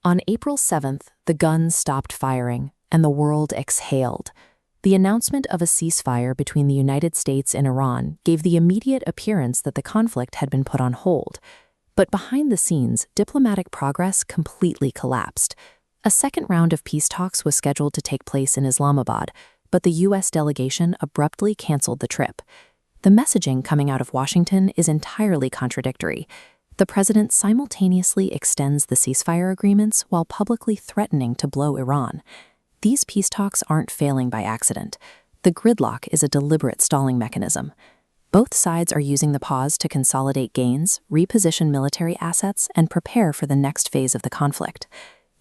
On April 7th, the guns stopped firing, and the world exhaled. The announcement of a ceasefire between the United States and Iran gave the immediate appearance that the conflict had been put on hold. But behind the scenes, diplomatic progress completely collapsed. A second round of peace talks was scheduled to take place in Islamabad, but the U.S. delegation abruptly canceled the trip. The messaging coming out of Washington is entirely contradictory. The president simultaneously extends the ceasefire agreements while publicly threatening to blow Iran. These peace talks aren't failing by accident. The gridlock is a deliberate stalling mechanism. Both sides are using the pause to consolidate gains, reposition military assets, and prepare for the next phase of the conflict.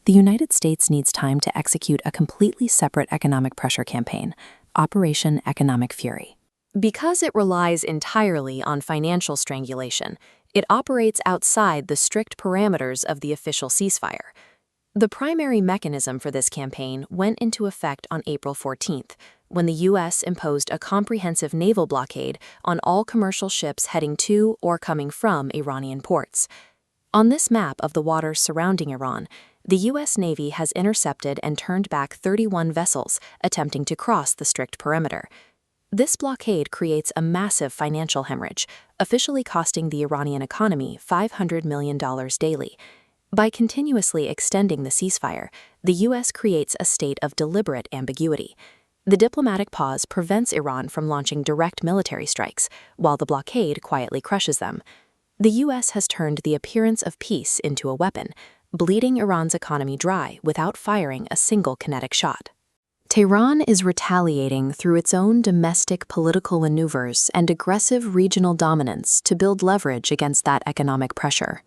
The United States needs time to execute a completely separate economic pressure campaign, Operation Economic Fury. Because it relies entirely on financial strangulation, it operates outside the strict parameters of the official ceasefire. The primary mechanism for this campaign went into effect on April 14th, when the U.S. imposed a comprehensive naval blockade on all commercial ships heading to or coming from Iranian ports. On this map of the waters surrounding Iran, the U.S. Navy has intercepted and turned back 31 vessels attempting to cross the strict perimeter. This blockade creates a massive financial hemorrhage, officially costing the Iranian economy $500 million daily. By continuously extending the ceasefire, the U.S. creates a state of deliberate ambiguity. The diplomatic pause prevents Iran from launching direct military strikes, while the blockade quietly crushes them. The U.S. has turned the appearance of peace into a weapon, bleeding Iran's economy dry without firing a single kinetic shot. Tehran is retaliating through its own domestic political maneuvers and aggressive regional dominance to build leverage against that economic pressure.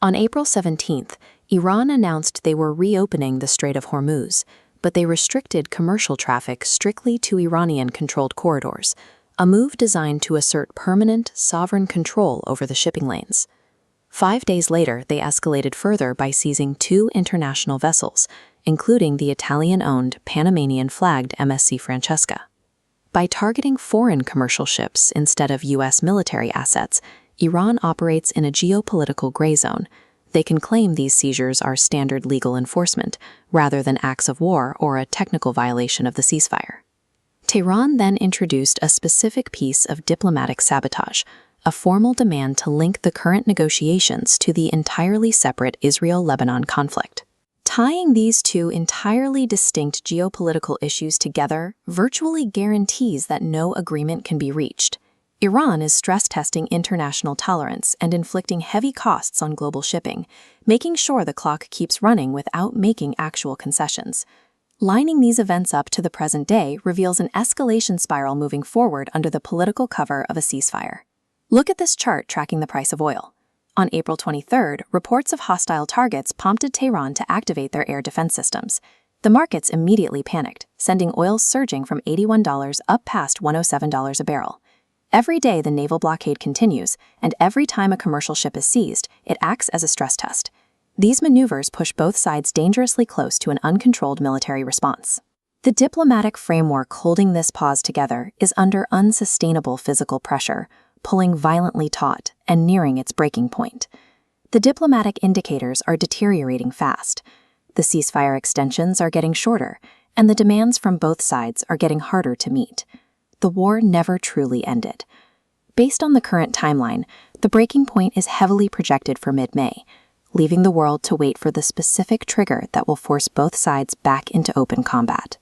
On April 17th, Iran announced they were reopening the Strait of Hormuz, but they restricted commercial traffic strictly to Iranian-controlled corridors, a move designed to assert permanent, sovereign control over the shipping lanes. 5 days later, they escalated further by seizing 2 international vessels, including the Italian-owned Panamanian-flagged MSC Francesca. By targeting foreign commercial ships instead of U.S. military assets, Iran operates in a geopolitical gray zone. They can claim these seizures are standard legal enforcement, rather than acts of war or a technical violation of the ceasefire. Tehran then introduced a specific piece of diplomatic sabotage, a formal demand to link the current negotiations to the entirely separate Israel-Lebanon conflict. Tying these two entirely distinct geopolitical issues together virtually guarantees that no agreement can be reached. Iran is stress-testing international tolerance and inflicting heavy costs on global shipping, making sure the clock keeps running without making actual concessions. Lining these events up to the present day reveals an escalation spiral moving forward under the political cover of a ceasefire. Look at this chart tracking the price of oil. On April 23rd, reports of hostile targets prompted Tehran to activate their air defense systems. The markets immediately panicked, sending oil surging from $81 up past $107 a barrel. Every day the naval blockade continues, and every time a commercial ship is seized, it acts as a stress test. These maneuvers push both sides dangerously close to an uncontrolled military response. The diplomatic framework holding this pause together is under unsustainable physical pressure, pulling violently taut and nearing its breaking point. The diplomatic indicators are deteriorating fast. The ceasefire extensions are getting shorter, and the demands from both sides are getting harder to meet. The war never truly ended. Based on the current timeline, the breaking point is heavily projected for mid-May, leaving the world to wait for the specific trigger that will force both sides back into open combat.